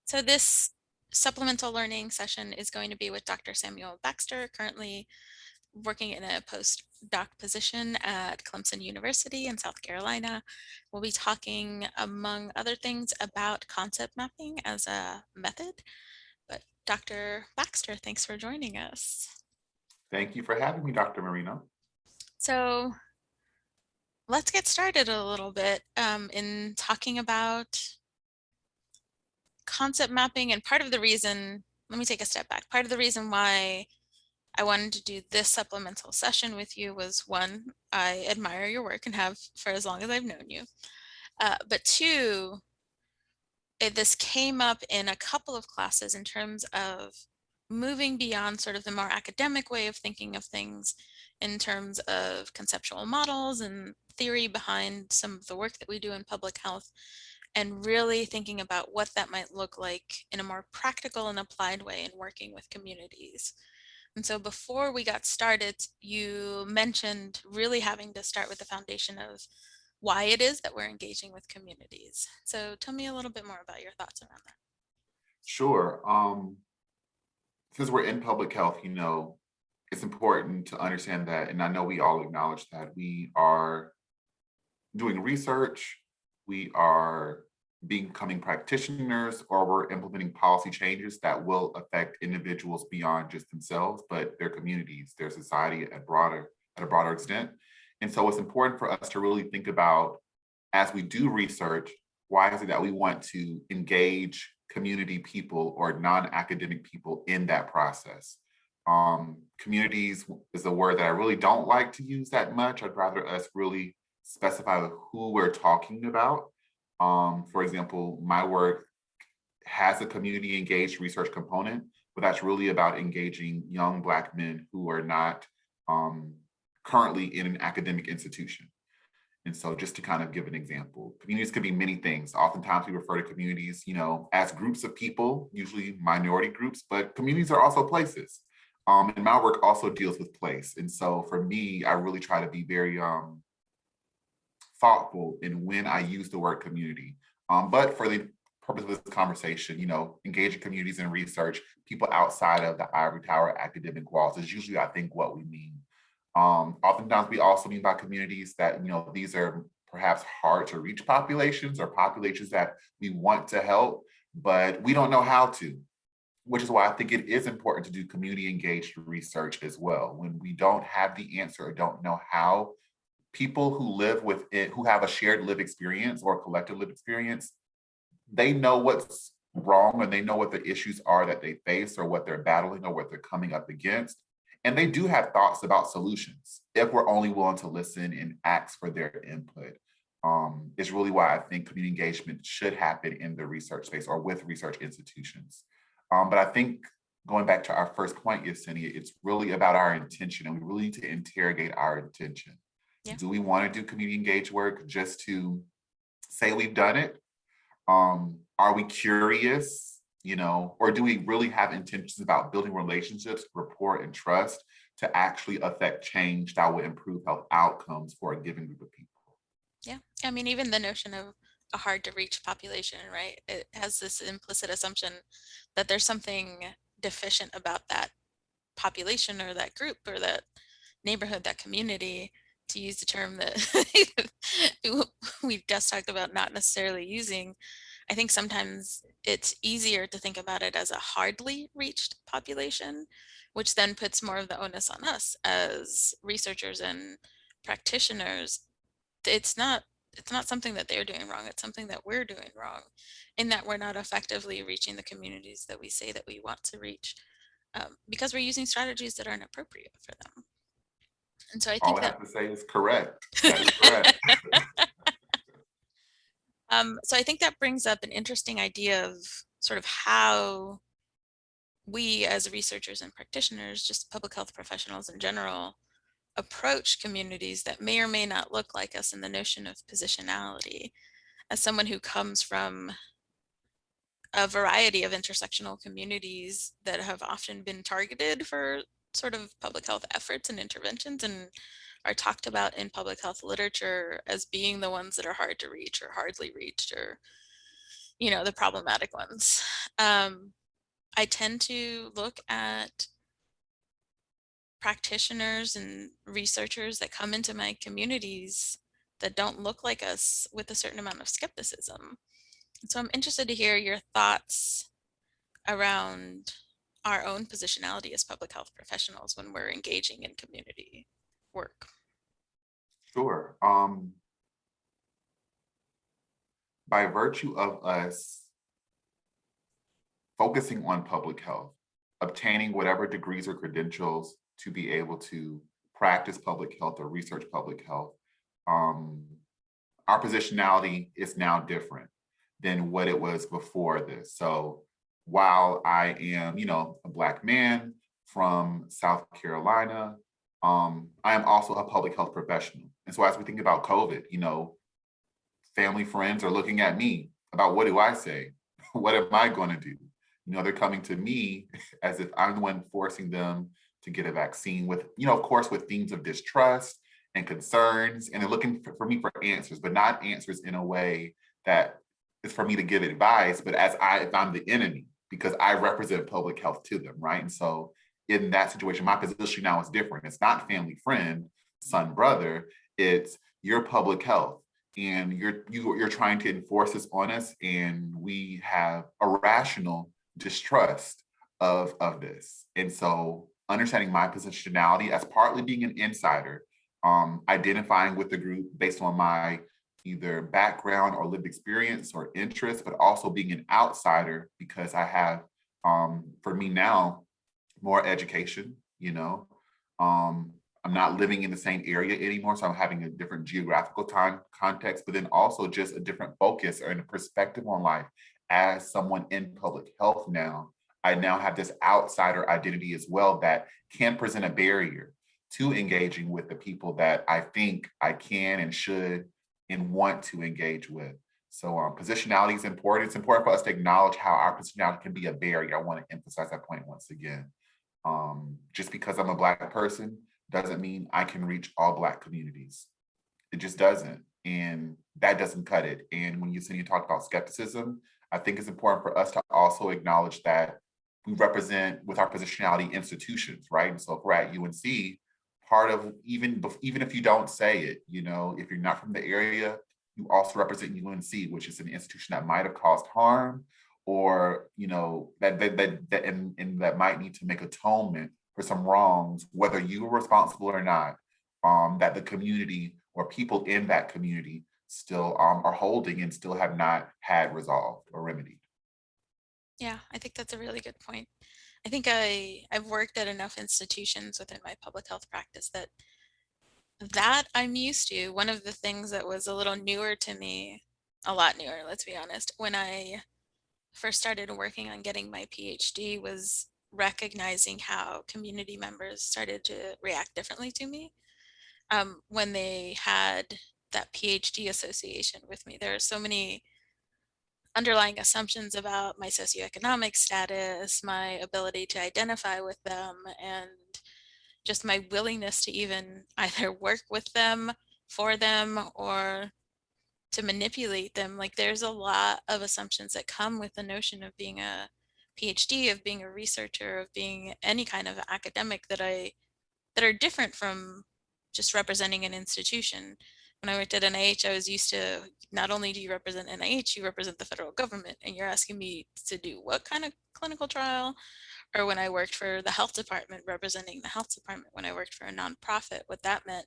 So this supplemental learning session is going to be with Dr. Samuel Baxter, currently working in a postdoc position at Clemson University in South Carolina. We'll be talking, among other things, about concept mapping as a method. But Dr. Baxter, thanks for joining us. Thank you for having me, Dr. Marino. So let's get started a little bit in talking about concept mapping. And part of the reason, let me take a step back. Part of the reason why I wanted to do this supplemental session with you was, one, I admire your work and have for as long as I've known you. But two, this came up in a couple of classes in terms of moving beyond sort of the more academic way of thinking of things in terms of conceptual models and theory behind some of the work that we do in public health, and really thinking about what that might look like in a more practical and applied way in working with communities. And so before we got started, you mentioned really having to start with the foundation of why it is that we're engaging with communities. So tell me a little bit more about your thoughts around that. Sure. Since we're in public health, it's important to understand that, and I know we all acknowledge that we are doing research, we are becoming practitioners, or we're implementing policy changes that will affect individuals beyond just themselves, but their communities, their society at a broader extent. And so it's important for us to really think about, as we do research, why is it that we want to engage community people or non-academic people in that process? Communities is a word that I really don't like to use that much. I'd rather us really specify who we're talking about. For example, my work has a community engaged research component, but that's really about engaging young Black men who are not currently in an academic institution. And so just to kind of give an example, communities could be many things. Oftentimes we refer to communities, as groups of people, usually minority groups, but communities are also places. And my work also deals with place. And so for me, I really try to be very thoughtful in when I use the word community. But for the purpose of this conversation, engaging communities in research, people outside of the ivory tower academic walls is usually, I think, what we mean. Oftentimes we also mean by communities that, these are perhaps hard to reach populations or populations that we want to help, but we don't know how to, which is why I think it is important to do community engaged research as well. When we don't have the answer or don't know how, people who live with it, who have a shared lived experience or collective lived experience, they know what's wrong and they know what the issues are that they face or what they're battling or what they're coming up against. And they do have thoughts about solutions if we're only willing to listen and ask for their input. It's really why I think community engagement should happen in the research space or with research institutions. But I think going back to our first point, Yesenia, it's really about our intention, and we really need to interrogate our intention. Yeah. Do we want to do community engaged work just to say we've done it? Are we curious, or do we really have intentions about building relationships, rapport, and trust to actually affect change that will improve health outcomes for a given group of people? Yeah. I mean, even the notion of a hard to reach population, right? It has this implicit assumption that there's something deficient about that population or that group or that neighborhood, that community, to use the term that we've just talked about not necessarily using. I think sometimes it's easier to think about it as a hardly reached population, which then puts more of the onus on us as researchers and practitioners. It's not something that they're doing wrong. It's something that we're doing wrong, in that we're not effectively reaching the communities that we say that we want to reach, because we're using strategies that aren't appropriate for them. And so I All think I that have to say is correct. That is correct. so I think that brings up an interesting idea of sort of how we as researchers and practitioners, just public health professionals in general, approach communities that may or may not look like us, in the notion of positionality. As someone who comes from a variety of intersectional communities that have often been targeted for sort of public health efforts and interventions, and are talked about in public health literature as being the ones that are hard to reach or hardly reached, or the problematic ones. I tend to look at practitioners and researchers that come into my communities that don't look like us with a certain amount of skepticism. So I'm interested to hear your thoughts around our own positionality as public health professionals when we're engaging in community work. Sure. By virtue of us focusing on public health, obtaining whatever degrees or credentials to be able to practice public health or research public health, um, our positionality is now different than what it was before this. So while I am, a Black man from South Carolina, I am also a public health professional. And so as we think about COVID, family, friends are looking at me about what do I say? What am I going to do? They're coming to me as if I'm the one forcing them to get a vaccine with, of course, with themes of distrust and concerns. And they're looking for me for answers, but not answers in a way that is for me to give advice, but if I'm the enemy, because I represent public health to them, right? And so in that situation, my position now is different. It's not family, friend, son, brother. It's your public health and you're trying to enforce this on us, and we have a rational distrust of this. And so understanding my positionality as partly being an insider, identifying with the group based on my either background or lived experience or interest, but also being an outsider because I have, for me now, more education, I'm not living in the same area anymore, so I'm having a different geographical time context, but then also just a different focus or a perspective on life. As someone in public health now, I now have this outsider identity as well that can present a barrier to engaging with the people that I think I can and should and want to engage with. So positionality is important. It's important for us to acknowledge how our positionality can be a barrier. I want to emphasize that point once again. Just because I'm a Black person doesn't mean I can reach all Black communities. It just doesn't. And that doesn't cut it. And when you talk about skepticism, I think it's important for us to also acknowledge that we represent with our positionality institutions, right? And so if we're at UNC, part of even if you don't say it, if you're not from the area, you also represent UNC, which is an institution that might have caused harm or that might need to make atonement for some wrongs, whether you were responsible or not, that the community or people in that community still are holding and still have not had resolved or remedied. Yeah, I think that's a really good point. I think I've worked at enough institutions within my public health practice that I'm used to. One of the things that was a little newer to me, a lot newer, let's be honest, when I first started working on getting my PhD was recognizing how community members started to react differently to me when they had that PhD association with me. There are so many underlying assumptions about my socioeconomic status, my ability to identify with them, and just my willingness to even either work with them, for them, or to manipulate them. Like there's a lot of assumptions that come with the notion of being a PhD, of being a researcher, of being any kind of academic that are different from just representing an institution. When I worked at NIH, I was used to not only do you represent NIH, you represent the federal government, and you're asking me to do what kind of clinical trial? Or when I worked for the health department, representing the health department, when I worked for a nonprofit, what that meant.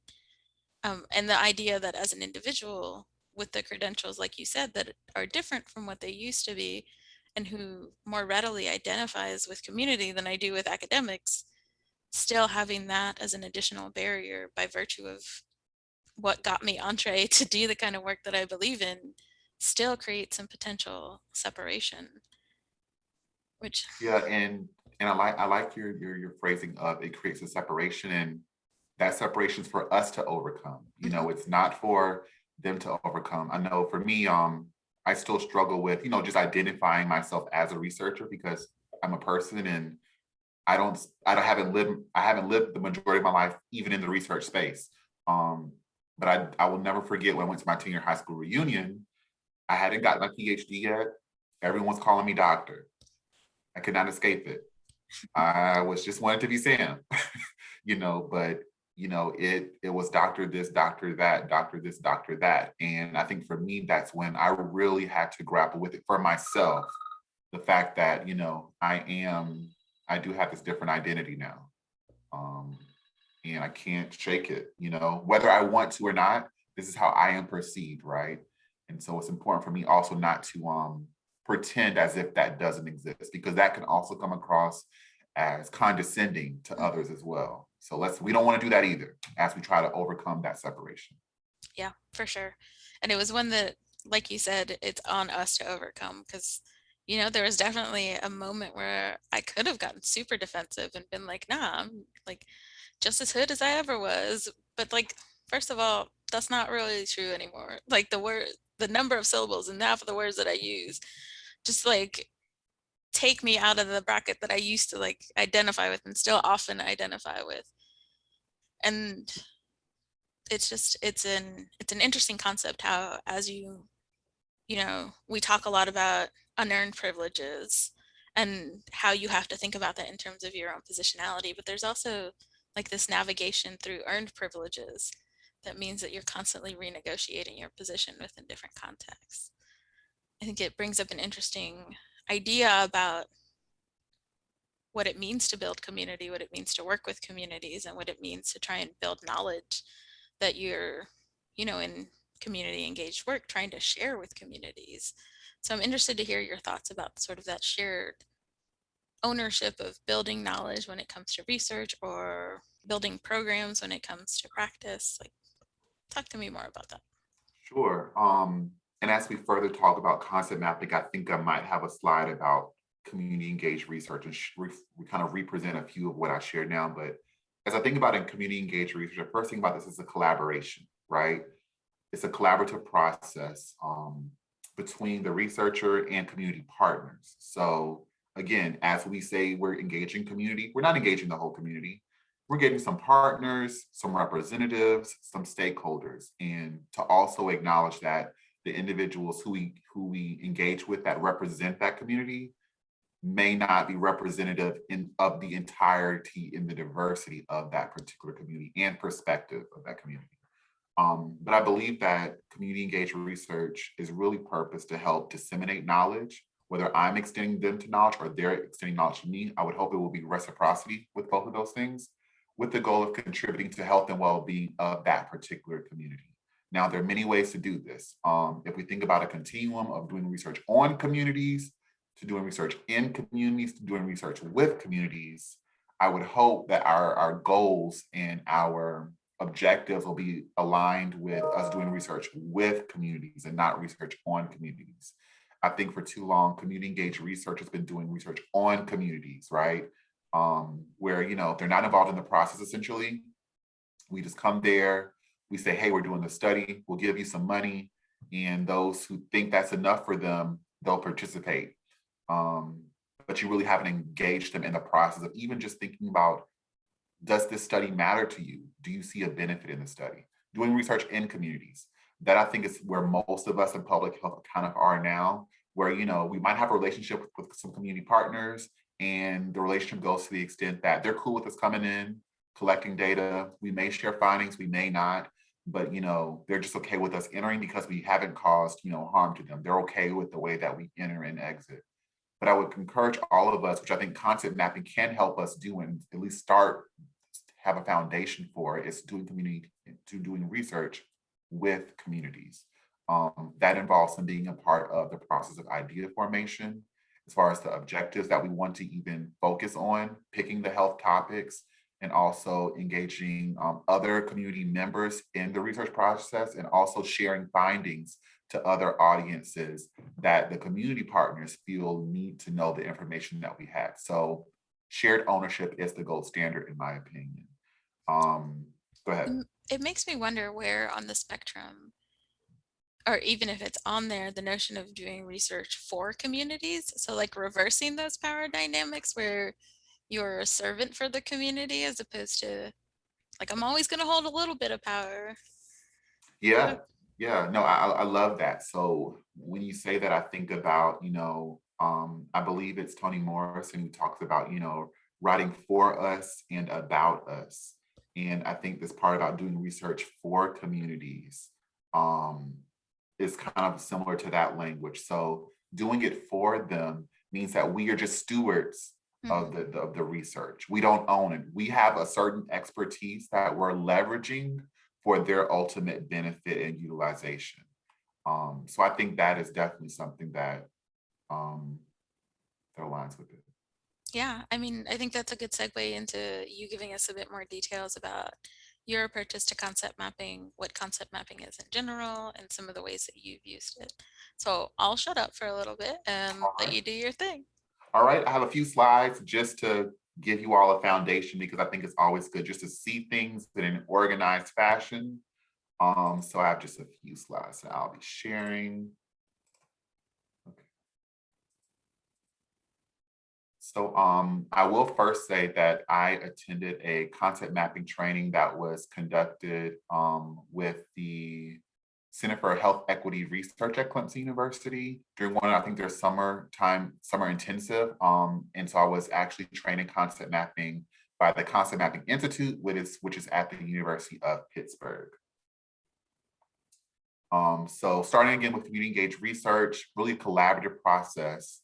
And the idea that as an individual with the credentials, like you said, that are different from what they used to be, and who more readily identifies with community than I do with academics, still having that as an additional barrier by virtue of what got me entree to do the kind of work that I believe in still creates some potential separation, which Yeah, and I like your phrasing of it creates a separation, and that separation is for us to overcome. mhm, It's not for them to overcome. I know for me, I still struggle with, just identifying myself as a researcher because I'm a person and I haven't lived the majority of my life even in the research space. Um, but I will never forget when I went to my 10-year high school reunion. I hadn't gotten my PhD yet. Everyone's calling me doctor. I could not escape it. I was just wanted to be Sam, but it was doctor this, doctor that, doctor this, doctor that. And I think for me, that's when I really had to grapple with it for myself. The fact that, I do have this different identity now. Um, and I can't shake it, whether I want to or not, this is how I am perceived, right? And so it's important for me also not to pretend as if that doesn't exist, because that can also come across as condescending to others as well. So we don't want to do that either as we try to overcome that separation. Yeah, for sure. And it was one that, like you said, it's on us to overcome because, there was definitely a moment where I could have gotten super defensive and been like, nah, I'm like just as hood as I ever was. But like, first of all, that's not really true anymore. Like the number of syllables and half of the words that I use, just like take me out of the bracket that I used to like identify with and still often identify with. And it's an interesting concept how as we talk a lot about unearned privileges and how you have to think about that in terms of your own positionality, but there's also like this navigation through earned privileges that means that you're constantly renegotiating your position within different contexts. I think it brings up an interesting idea about what it means to build community, what it means to work with communities, and what it means to try and build knowledge that you're, in community engaged work trying to share with communities. So I'm interested to hear your thoughts about sort of that shared ownership of building knowledge when it comes to research or building programs when it comes to practice. Like, talk to me more about that. Sure. And as we further talk about concept mapping, I think I might have a slide about community engaged research and we kind of represent a few of what I shared now. But as I think about in community engaged research, the first thing about this is a collaboration, right? It's a collaborative process between the researcher and community partners. So again, as we say, we're engaging community, we're not engaging the whole community. We're getting some partners, some representatives, some stakeholders, and to also acknowledge that the individuals who we engage with that represent that community may not be representative of the entirety in the diversity of that particular community and perspective of that community. But I believe that community engaged research is really purposed to help disseminate knowledge, whether I'm extending them to knowledge or they're extending knowledge to me. I would hope it will be reciprocity with both of those things, with the goal of contributing to health and well-being of that particular community. Now, there are many ways to do this. If we think about a continuum of doing research on communities, to doing research in communities, to doing research with communities, I would hope that our goals and our objectives will be aligned with us doing research with communities and not research on communities. I think for too long, community engaged research has been doing research on communities, right? Where, if they're not involved in the process, essentially, we just come there, we say, hey, we're doing the study, we'll give you some money. And those who think that's enough for them, they'll participate. Um, but you really haven't engaged them in the process of even just thinking about, does this study matter to you? Do you see a benefit in the study? Doing research in communities. That I think is where most of us in public health kind of are now, where we might have a relationship with some community partners, and the relationship goes to the extent that they're cool with us coming in, collecting data. We may share findings, we may not, but they're just okay with us entering because we haven't caused harm to them. They're okay with the way that we enter and exit. But I would encourage all of us, which I think concept mapping can help us do and at least start have a foundation for, is doing research with communities. That involves them being a part of the process of idea formation, as far as the objectives that we want to even focus on, picking the health topics, and also engaging other community members in the research process, and also sharing findings to other audiences that the community partners feel need to know the information that we have. So shared ownership is the gold standard, in my opinion. Go ahead. It makes me wonder where on the spectrum, or even if it's on there, the notion of doing research for communities. So like reversing those power dynamics where you're a servant for the community as opposed to like, I'm always going to hold a little bit of power. Yeah, What- Yeah, no, I love that. So when you say that, I think about, I believe it's Toni Morrison who talks about, writing for us and about us. And I think this part about doing research for communities um, is kind of similar to that language. So doing it for them means that we are just stewards of Mhm. the research. We don't own it. We have a certain expertise that we're leveraging for their ultimate benefit and utilization. So I think that is definitely something that um, that aligns with it. Yeah, I mean, I think that's a good segue into you giving us a bit more details about your approaches to concept mapping, what concept mapping is in general, and some of the ways that you've used it. So I'll shut up for a little bit and All let right. you do your thing. All right. I have a few slides just to give you all a foundation because I think it's always good just to see things in an organized fashion. So I have just a few slides that I'll be sharing. Okay. So I will first say that I attended a concept mapping training that was conducted with the Center for Health Equity Research at Clemson University during one, I think their summer intensive. And so I was actually trained in concept mapping by the Concept Mapping Institute, which is at the University of Pittsburgh. So starting again with community engaged research, really collaborative process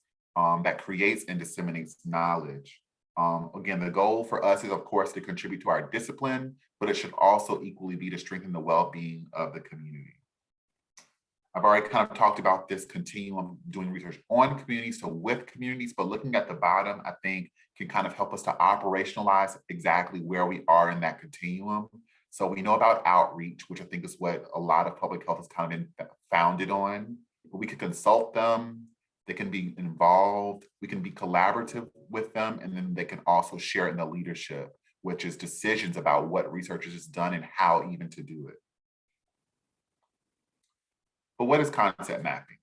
that creates and disseminates knowledge. Again, the goal for us is, of course, to contribute to our discipline, but it should also equally be to strengthen the well-being of the community. I've already kind of talked about this continuum doing research on communities, so with communities, but looking at the bottom, I think can kind of help us to operationalize exactly where we are in that continuum. So we know about outreach, which I think is what a lot of public health has kind of been founded on. But we can consult them, they can be involved, we can be collaborative with them, and then they can also share in the leadership, which is decisions about what research is done and how even to do it. But what is concept mapping?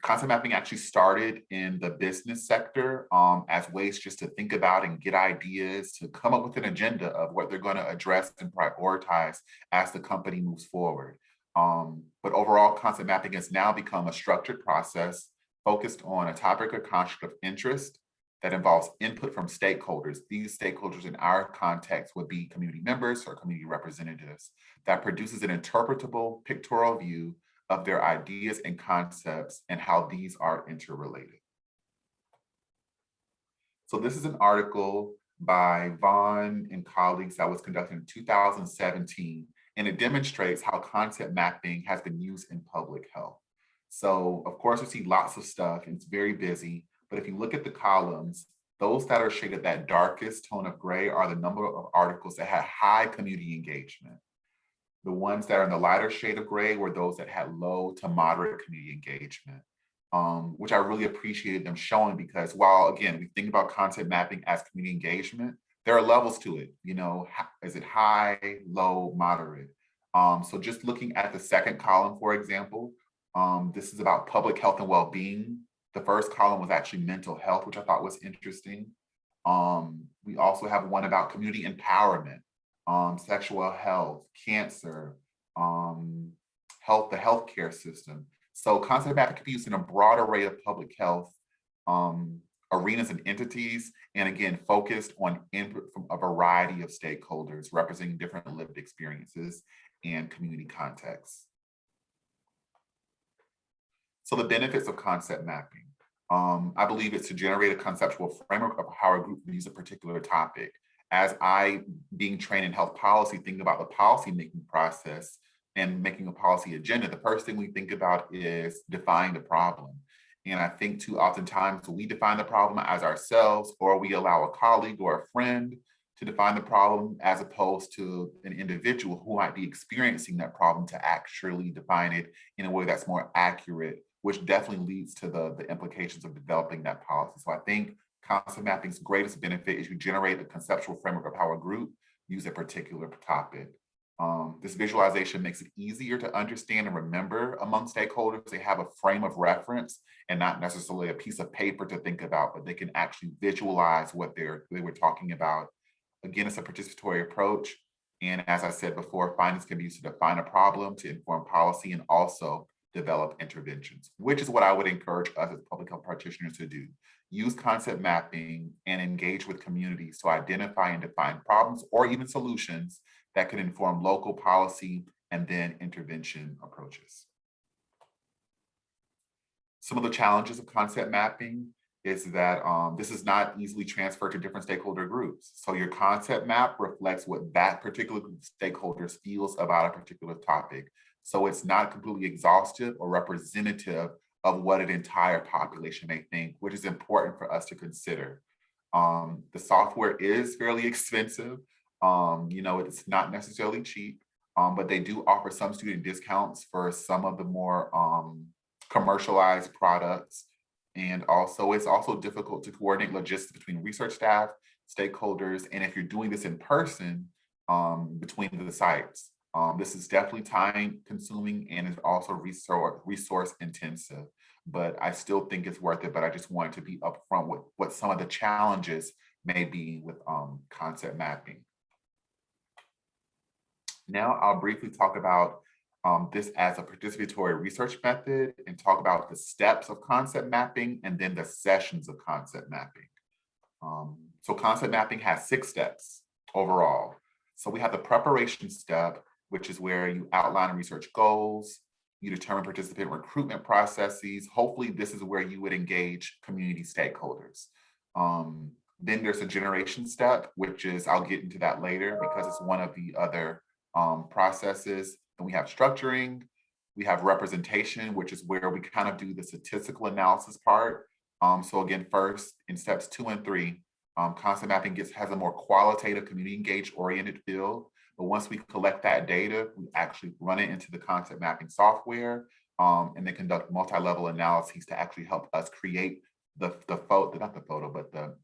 Concept mapping actually started in the business sector as ways just to think about and get ideas to come up with an agenda of what they're going to address and prioritize as the company moves forward. But overall, concept mapping has now become a structured process focused on a topic or concept of interest that involves input from stakeholders. These stakeholders in our context would be community members or community representatives that produces an interpretable pictorial view of their ideas and concepts and how these are interrelated. So this is an article by Vaughn and colleagues that was conducted in 2017, and it demonstrates how concept mapping has been used in public health. So of course, we see lots of stuff, and it's very busy, but if you look at the columns, those that are shaded that darkest tone of gray are the number of articles that had high community engagement. The ones that are in the lighter shade of gray were those that had low to moderate community engagement, which I really appreciated them showing because while, again, we think about content mapping as community engagement, there are levels to it. Is it high, low, moderate? So just looking at the second column, for example, this is about public health and well-being. The first column was actually mental health, which I thought was interesting. We also have one about community empowerment, sexual health, cancer, the healthcare system. So concept mapping can be used in a broad array of public health arenas and entities, and again, focused on input from a variety of stakeholders representing different lived experiences and community contexts. So the benefits of concept mapping. I believe it's to generate a conceptual framework of how a group views a particular topic. As I, being trained in health policy, think about the policy making process and making a policy agenda, the first thing we think about is defining the problem. And I think too oftentimes we define the problem as ourselves, or we allow a colleague or a friend to define the problem as opposed to an individual who might be experiencing that problem to actually define it in a way that's more accurate, which definitely leads to the implications of developing that policy. So I think concept mapping's greatest benefit is you generate a conceptual framework of how a group views a particular topic. This visualization makes it easier to understand and remember among stakeholders. They have a frame of reference and not necessarily a piece of paper to think about, but they can actually visualize what they were talking about. Again, it's a participatory approach. And as I said before, findings can be used to define a problem, to inform policy, and also develop interventions, which is what I would encourage us as public health practitioners to do. Use concept mapping and engage with communities to identify and define problems or even solutions that could inform local policy and then intervention approaches. Some of the challenges of concept mapping is that this is not easily transferred to different stakeholder groups. So your concept map reflects what that particular group of stakeholders feels about a particular topic. So it's not completely exhaustive or representative of what an entire population may think, which is important for us to consider. The software is fairly expensive. It's not necessarily cheap, but they do offer some student discounts for some of the more commercialized products. And also, it's also difficult to coordinate logistics between research staff, stakeholders, and if you're doing this in person, between the sites. This is definitely time consuming and is also resource intensive, but I still think it's worth it. But I just wanted to be upfront with what some of the challenges may be with concept mapping. Now I'll briefly talk about this as a participatory research method and talk about the steps of concept mapping and then the sessions of concept mapping. So concept mapping has 6 steps overall. So we have the preparation step, which is where you outline research goals, you determine participant recruitment processes. Hopefully this is where you would engage community stakeholders. Then there's a generation step, which is, I'll get into that later because it's one of the other processes. And we have structuring, we have representation, which is where we kind of do the statistical analysis part. So again, first in steps 2 and 3, concept mapping has a more qualitative, community engaged oriented feel. But once we collect that data, we actually run it into the concept mapping software and then conduct multi-level analyses to actually help us create the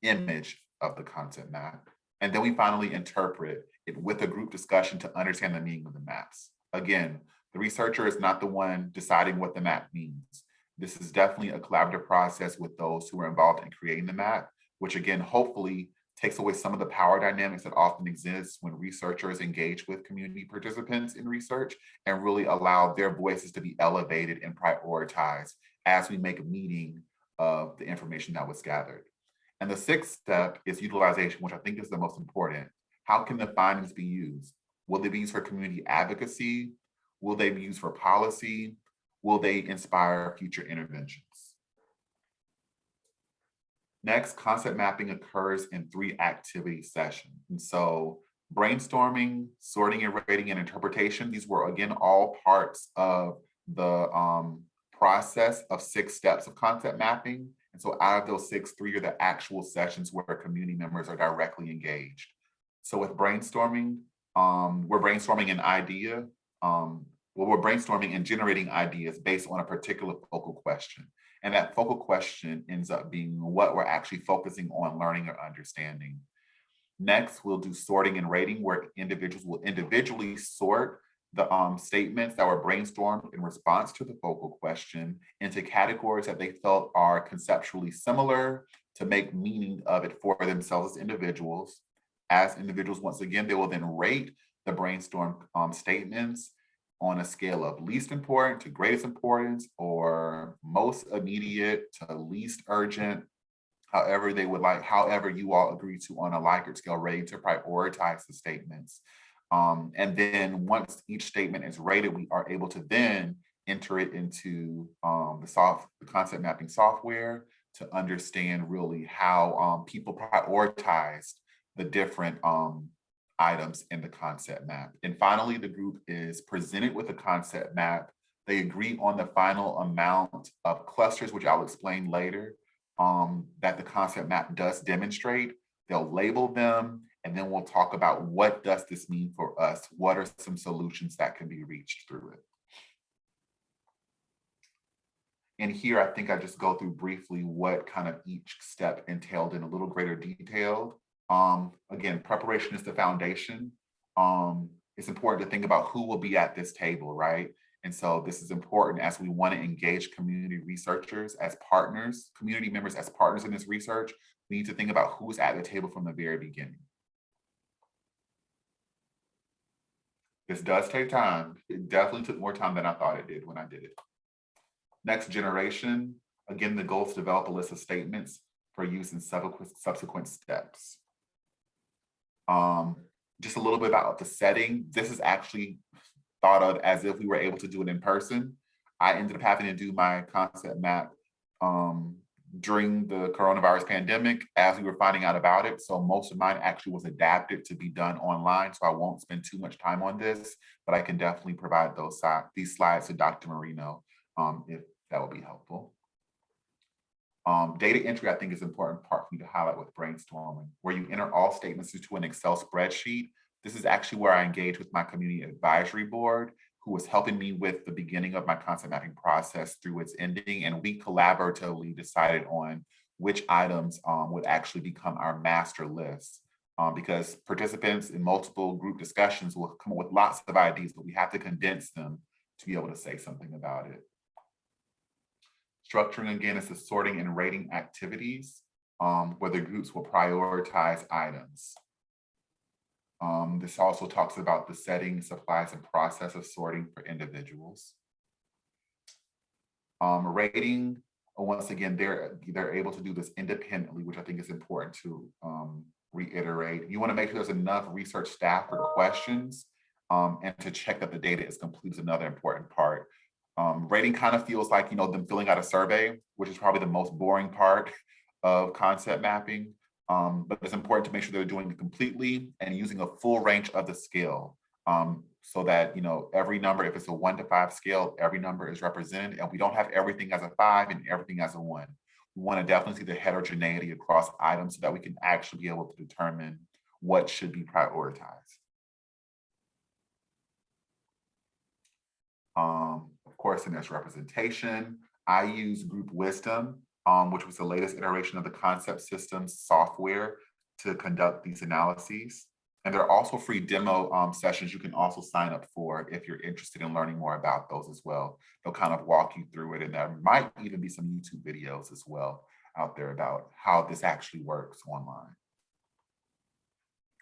image of the concept map. And then we finally interpret it with a group discussion to understand the meaning of the maps. Again, the researcher is not the one deciding what the map means. This is definitely a collaborative process with those who are involved in creating the map, which again, hopefully takes away some of the power dynamics that often exist when researchers engage with community participants in research and really allow their voices to be elevated and prioritized as we make meaning of the information that was gathered. And the 6th step is utilization, which I think is the most important. How can the findings be used? Will they be used for community advocacy? Will they be used for policy? Will they inspire future interventions? Next, concept mapping occurs in 3 activity sessions. And so brainstorming, sorting and rating, and interpretation, these were again all parts of the process of 6 steps of concept mapping. And so out of those 6, 3 are the actual sessions where community members are directly engaged. So with brainstorming, we're brainstorming an idea. We're brainstorming and generating ideas based on a particular focal question. And that focal question ends up being what we're actually focusing on learning or understanding. Next, we'll do sorting and rating, where individuals will individually sort the statements that were brainstormed in response to the focal question into categories that they felt are conceptually similar to make meaning of it for themselves as individuals. As individuals, once again, they will then rate the brainstorm statements on a scale of least important to greatest importance, or most immediate to least urgent, however they would like, however you all agree to on a Likert scale, rating to prioritize the statements. And then once each statement is rated, we are able to then enter it into the concept mapping software to understand really how people prioritized the different items in the concept map. And finally, the group is presented with a concept map. They agree on the final amount of clusters, which I'll explain later, that the concept map does demonstrate. They'll label them, and then we'll talk about what does this mean for us? What are some solutions that can be reached through it? And here, I think I just go through briefly what kind of each step entailed in a little greater detail. Again, preparation is the foundation. It's important to think about who will be at this table, right? And so this is important as we want to engage community researchers as partners, community members as partners in this research. We need to think about who's at the table from the very beginning. This does take time. It definitely took more time than I thought it did when I did it. Next generation, again, the goal is to develop a list of statements for use in subsequent steps. Just a little bit about the setting. This is actually thought of as if we were able to do it in person. I ended up having to do my concept map during the coronavirus pandemic as we were finding out about it. So most of mine actually was adapted to be done online. So I won't spend too much time on this, but I can definitely provide these slides to Dr. Marino if that would be helpful. Data entry, I think, is an important part for me to highlight with brainstorming, where you enter all statements into an Excel spreadsheet. This is actually where I engage with my community advisory board, who was helping me with the beginning of my concept mapping process through its ending. And we collaboratively decided on which items would actually become our master list. Because participants in multiple group discussions will come up with lots of ideas, but we have to condense them to be able to say something about it. Structuring, again, is the sorting and rating activities where the groups will prioritize items. This also talks about the setting, supplies, and process of sorting for individuals. Rating, once again, they're able to do this independently, which I think is important to reiterate. You want to make sure there's enough research staff for questions and to check that the data is complete is another important part. Rating kind of feels like, them filling out a survey, which is probably the most boring part of concept mapping. But it's important to make sure they're doing it completely and using a full range of the scale so that, every number, if it's a 1 to 5 scale, every number is represented and we don't have everything as a 5 and everything as a 1. We want to definitely see the heterogeneity across items so that we can actually be able to determine what should be prioritized. Of course, in this representation, I use Group Wisdom, which was the latest iteration of the concept systems software to conduct these analyses. And there are also free demo sessions you can also sign up for if you're interested in learning more about those as well. They'll kind of walk you through it, and there might even be some YouTube videos as well out there about how this actually works online.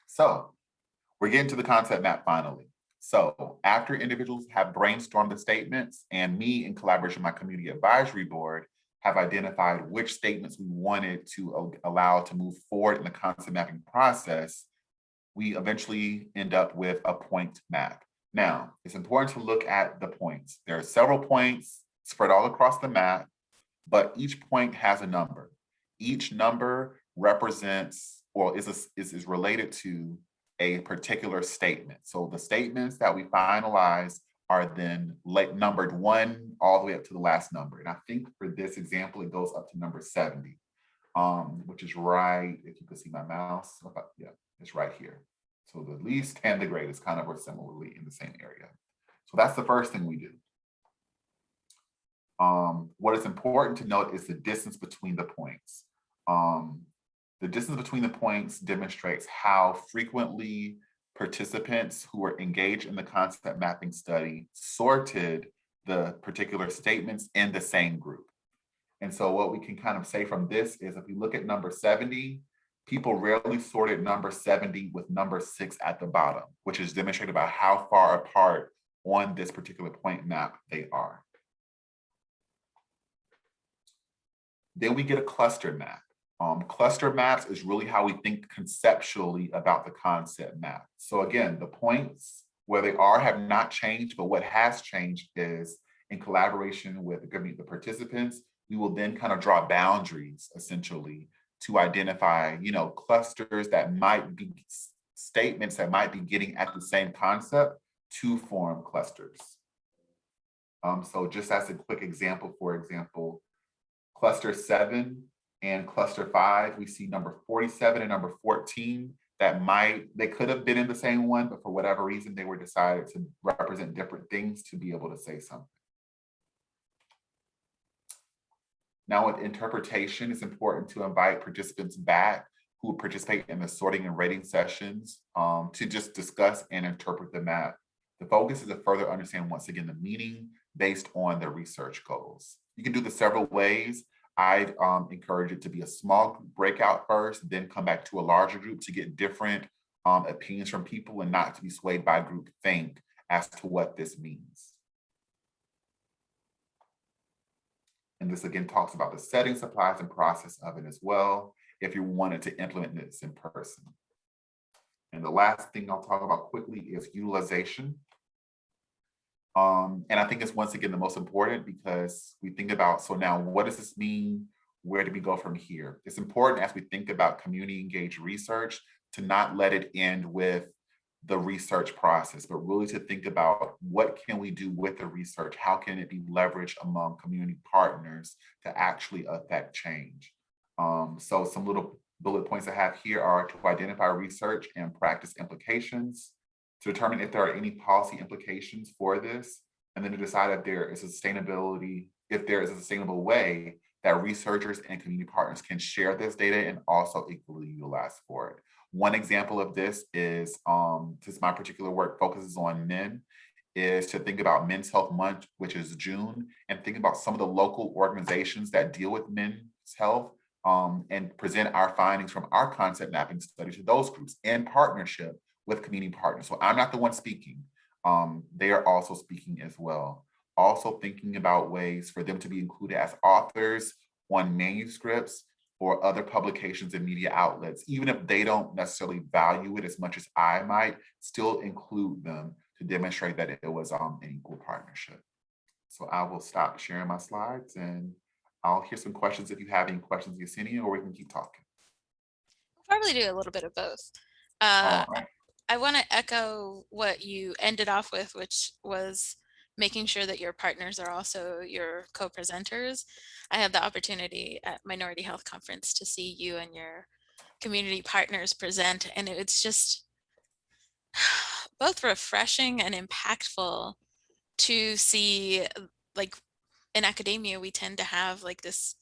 So we're getting to the concept map finally. So after individuals have brainstormed the statements and me in collaboration with my community advisory board have identified which statements we wanted to allow to move forward in the concept mapping process, we eventually end up with a point map. Now, it's important to look at the points. There are several points spread all across the map, but each point has a number. Each number represents or is related to a particular statement. So the statements that we finalize are then numbered 1 all the way up to the last number. And I think for this example, it goes up to number 70, which is right, if you can see my mouse, yeah, it's right here. So the least and the greatest kind of are similarly in the same area. So that's the first thing we do. What is important to note is the distance between the points. The distance between the points demonstrates how frequently participants who were engaged in the concept mapping study sorted the particular statements in the same group. And so what we can kind of say from this is if we look at number 70, people rarely sorted number 70 with number 6 at the bottom, which is demonstrated by how far apart on this particular point map they are. Then we get a cluster map. Cluster maps is really how we think conceptually about the concept map. So again, the points where they are have not changed, but what has changed is in collaboration with the participants, we will then kind of draw boundaries essentially to identify, clusters that might be statements that might be getting at the same concept to form clusters. So just as a quick example, for example, cluster 7 and cluster 5, we see number 47 and number 14 they could have been in the same one, but for whatever reason, they were decided to represent different things to be able to say something. Now with interpretation, it's important to invite participants back who participate in the sorting and rating sessions to just discuss and interpret the map. The focus is to further understand, once again, the meaning based on the research goals. You can do this several ways. I'd encourage it to be a small group breakout first, then come back to a larger group to get different opinions from people and not to be swayed by groupthink as to what this means. And this again talks about the setting, supplies, and process of it as well, if you wanted to implement this in person. And the last thing I'll talk about quickly is utilization. And I think it's once again the most important, because we think about, so now what does this mean? Where do we go from here? It's important as we think about community engaged research to not let it end with the research process, but really to think about what can we do with the research? How can it be leveraged among community partners to actually affect change? So some little bullet points I have here are to identify research and practice implications, to determine if there are any policy implications for this, and then to decide if there is a sustainable way that researchers and community partners can share this data and also equally utilize for it. One example of this is, since my particular work focuses on men, is to think about Men's Health Month, which is June, and think about some of the local organizations that deal with men's health, and present our findings from our concept mapping study to those groups in partnership with community partners. So I'm not the one speaking. They are also speaking as well. Also thinking about ways for them to be included as authors on manuscripts or other publications and media outlets, even if they don't necessarily value it as much as I might, still include them to demonstrate that it was an equal partnership. So I will stop sharing my slides and I'll hear some questions if you have any questions, Yesenia, or we can keep talking. We'll probably do a little bit of both. All right. I want to echo what you ended off with, which was making sure that your partners are also your co-presenters. I had the opportunity at Minority Health Conference to see you and your community partners present, and it's just both refreshing and impactful to see, like in academia, we tend to have like this,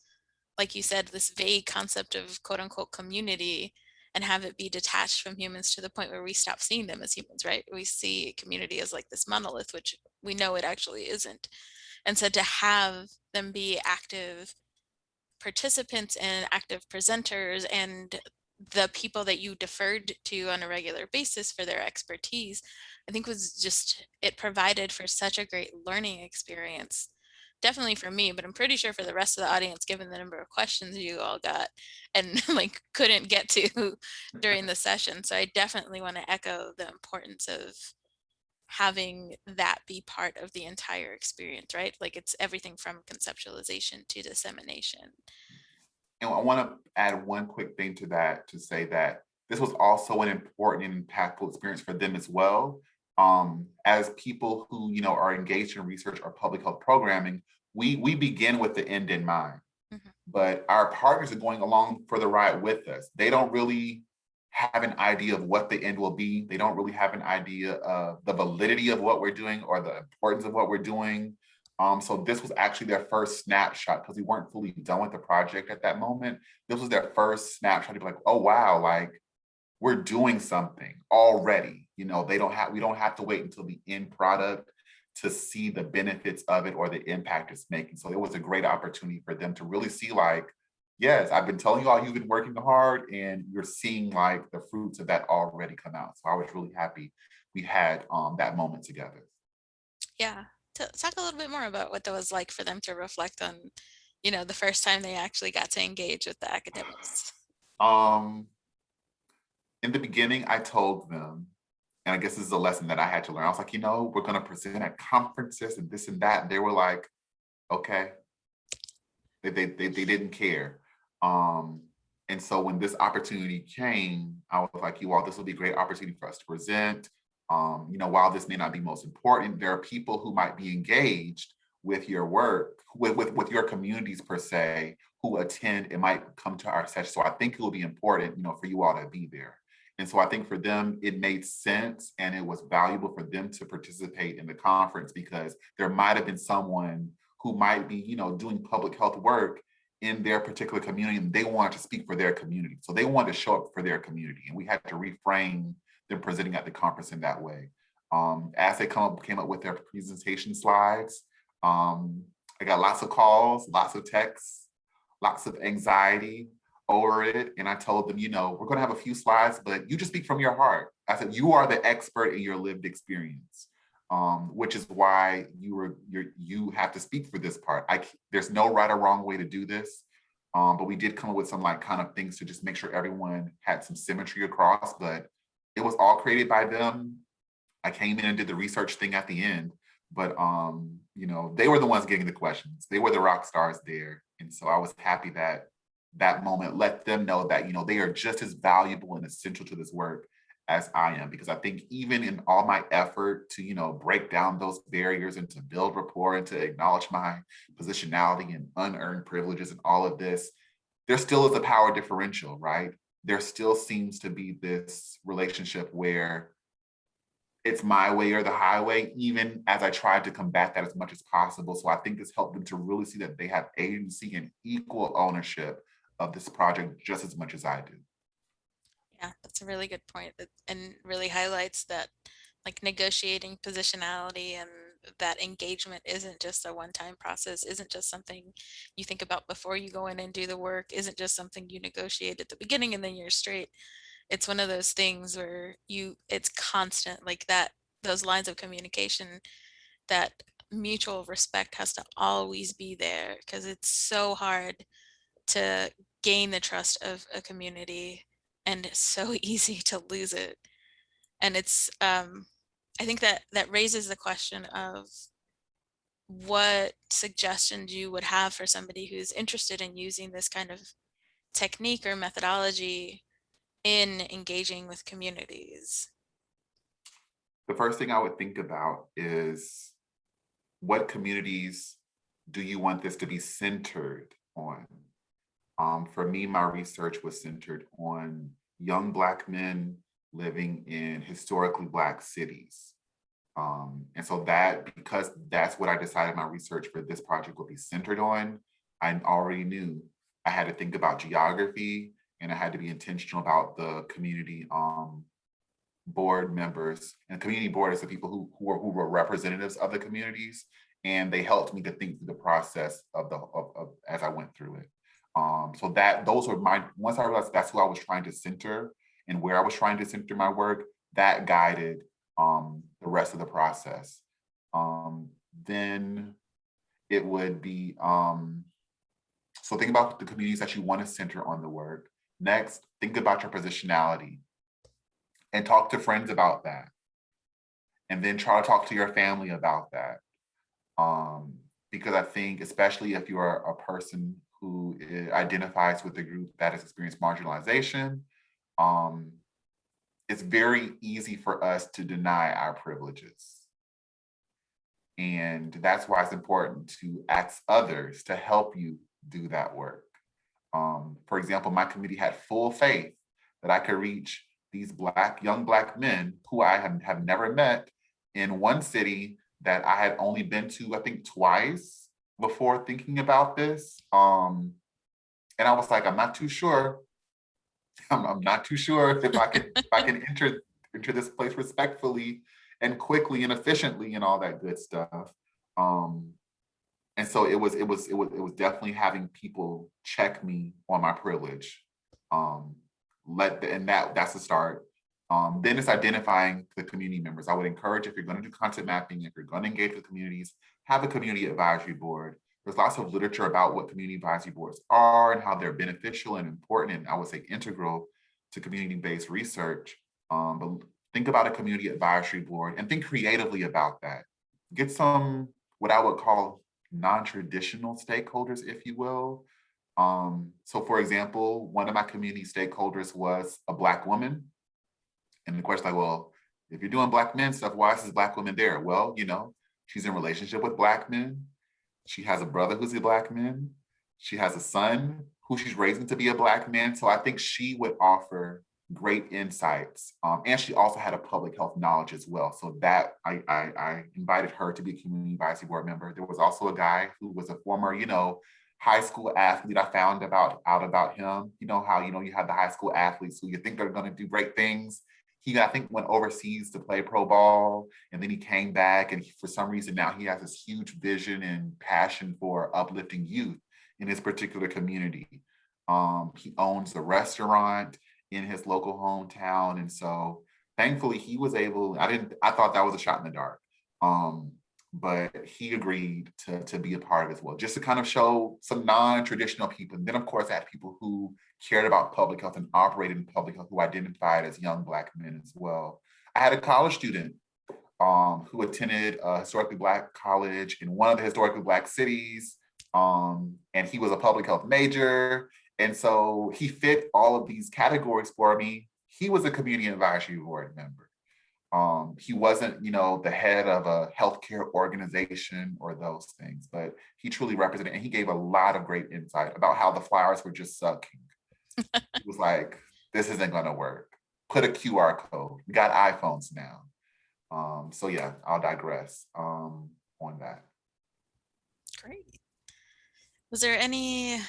like you said, this vague concept of quote unquote community, and have it be detached from humans to the point where we stop seeing them as humans, right? We see community as like this monolith, which we know it actually isn't. And so to have them be active participants and active presenters and the people that you deferred to on a regular basis for their expertise, I think was just, it provided for such a great learning experience. Definitely for me, but I'm pretty sure for the rest of the audience, given the number of questions you all got and like couldn't get to during the session. So I definitely want to echo the importance of having that be part of the entire experience, right? Like it's everything from conceptualization to dissemination. And I want to add one quick thing to that, to say that this was also an important and impactful experience for them as well. As people who are engaged in research or public health programming, we begin with the end in mind. Mhm. But our partners are going along for the ride with us. They don't really have an idea of what the end will be. They don't really have an idea of the validity of what we're doing or the importance of what we're doing. So this was actually their first snapshot, because we weren't fully done with the project at that moment. This was their first snapshot to be like, oh wow, like we're doing something already. We don't have to wait until the end product to see the benefits of it or the impact it's making. So it was a great opportunity for them to really see, like, yes, I've been telling you all you've been working hard and you're seeing like the fruits of that already come out. So I was really happy we had that moment together. Yeah. Talk a little bit more about what that was like for them to reflect on, the first time they actually got to engage with the academics. Um, in the beginning, I told them, and I guess this is a lesson that I had to learn. I was like, we're going to present at conferences and this and that. And they were like, okay. They didn't care. And so when this opportunity came, I was like, you all, this will be a great opportunity for us to present. While this may not be most important, there are people who might be engaged with your work, with your communities per se, who attend and might come to our session. So I think it will be important, for you all to be there. And so I think for them, it made sense and it was valuable for them to participate in the conference, because there might have been someone who might be, doing public health work in their particular community, and they wanted to speak for their community. So they wanted to show up for their community, and we had to reframe them presenting at the conference in that way. As they came up with their presentation slides, I got lots of calls, lots of texts, lots of anxiety over it. And I told them, we're going to have a few slides, but you just speak from your heart. I said, you are the expert in your lived experience. which is why you have to speak for this part. There's no right or wrong way to do this, but we did come up with some like kind of things to just make sure everyone had some symmetry across. But it was all created by them. I came in and did the research thing at the end, but they were the ones getting the questions. They were the rock stars there, and so I was happy that that moment let them know that they are just as valuable and essential to this work as I am, because I think even in all my effort to break down those barriers and to build rapport and to acknowledge my positionality and unearned privileges and all of this, there still is a power differential, right? There still seems to be this relationship where it's my way or the highway, even as I tried to combat that as much as possible. So I think this helped them to really see that they have agency and equal ownership of this project just as much as I do. Yeah, that's a really good point, and really highlights that like negotiating positionality and that engagement isn't just a one-time process, isn't just something you think about before you go in and do the work, isn't just something you negotiate at the beginning and then you're straight. It's one of those things where it's constant, like that, those lines of communication, that mutual respect has to always be there because it's so hard to gain the trust of a community and it's so easy to lose it. And I think that that raises the question of what suggestions you would have for somebody who's interested in using this kind of technique or methodology in engaging with communities. The first thing I would think about is, what communities do you want this to be centered on? For me, my research was centered on young Black men living in historically Black cities. And so because that's what I decided my research for this project would be centered on, I already knew I had to think about geography and I had to be intentional about the community board members. And community board is the people who were representatives of the communities, and they helped me to think through the process of as I went through it. So that those were once I realized that's who I was trying to center and where I was trying to center my work, that guided the rest of the process. Then it would be, so think about the communities that you want to center on the work. Next, think about your positionality and talk to friends about that. And then try to talk to your family about that. Because I think, especially if you are a person who identifies with a group that has experienced marginalization, it's very easy for us to deny our privileges. And that's why it's important to ask others to help you do that work. For example, my committee had full faith that I could reach these young Black men who I have never met in one city that I had only been to, I think, twice before thinking about this. And I was like, I'm not too sure. I'm not too sure if I can enter this place respectfully and quickly and efficiently and all that good stuff. And so it was definitely having people check me on my privilege. That's the start. Then it's identifying the community members. I would encourage, if you're going to do content mapping, if you're going to engage with communities, have a community advisory board. There's lots of literature about what community advisory boards are and how they're beneficial and important, and I would say integral to community-based research. But think about a community advisory board and think creatively about that. Get some, what I would call, non-traditional stakeholders, if you will. So for example, one of my community stakeholders was a Black woman. And the question, like, well, if you're doing Black men stuff, why is this Black woman there? Well, she's in relationship with Black men. She has a brother who's a Black man. She has a son who she's raising to be a Black man. So I think she would offer great insights. And she also had a public health knowledge as well. So that I invited her to be a community advisory board member. There was also a guy who was a former, high school athlete. I found out about him. You know how, you have the high school athletes who you think they're going to do great things. He, I think, went overseas to play pro ball, and then he came back, and for some reason now he has this huge vision and passion for uplifting youth in his particular community. He owns a restaurant in his local hometown, and so thankfully he was able. I thought that was a shot in the dark, Um, but he agreed to be a part of it as well, just to kind of show some non-traditional people. And then, of course, I had people who cared about public health and operated in public health who identified as young Black men as well. I had a college student who attended a historically Black college in one of the historically Black cities. And he was a public health major. And so he fit all of these categories for me. He was a community advisory board member. He wasn't, the head of a healthcare organization or those things, but he truly represented, and he gave a lot of great insight about how the flowers were just sucking. He was like, this isn't going to work. Put a QR code. We got iPhones now. So yeah, I'll digress on that. Great. Was there any,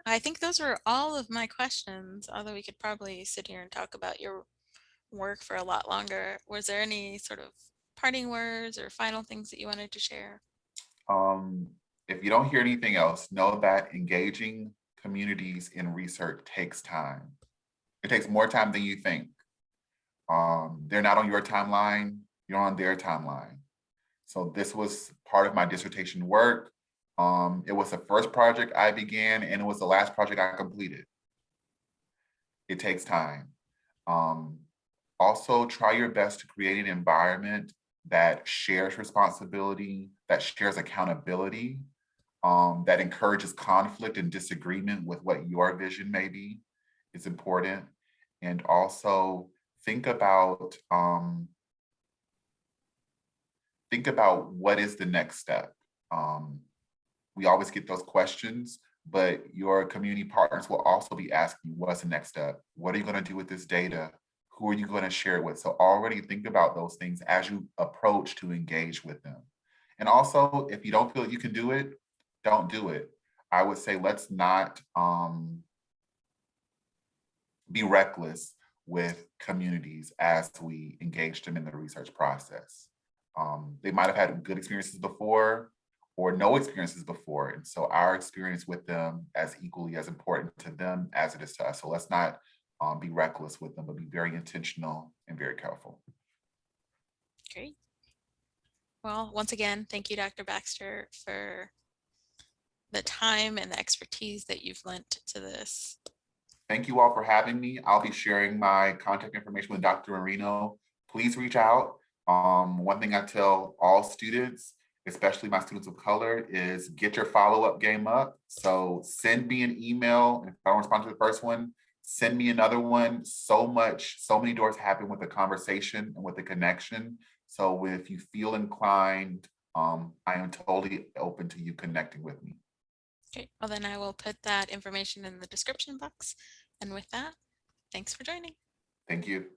I think those were all of my questions, although we could probably sit here and talk about your work for a lot longer. Was there any sort of parting words or final things that you wanted to share? Um, if you don't hear anything else, know that engaging communities in research takes time. It takes more time than you think. They're not on your timeline, you're on their timeline. So this was part of my dissertation work. It was the first project I began, and it was the last project I completed. It takes time. Um, Also, try your best to create an environment that shares responsibility, that shares accountability, that encourages conflict and disagreement with what your vision may be. It's important. And also think about what is the next step. Um, we always get those questions, but your community partners will also be asking you, what's the next step? What are you going to do with this data? Who are you going to share it with? So already think about those things as you approach to engage with them. And also, if you don't feel you can do it, don't do it. I would say let's not be reckless with communities as we engage them in the research process. They might have had good experiences before or no experiences before. And so our experience with them as equally as important to them as it is to us. So let's not be reckless with them, but be very intentional and very careful. Great. Well, once again, thank you, Dr. Baxter, for the time and the expertise that you've lent to this. Thank you all for having me. I'll be sharing my contact information with Dr. Marino. Please reach out. One thing I tell all students, especially my students of color, is get your follow-up game up. So send me an email. If I don't respond to the first one, send me another one. So many doors happen with the conversation and with the connection. So if you feel inclined, I am totally open to you connecting with me. Okay, well then I will put that information in the description box. And with that, thanks for joining. Thank you.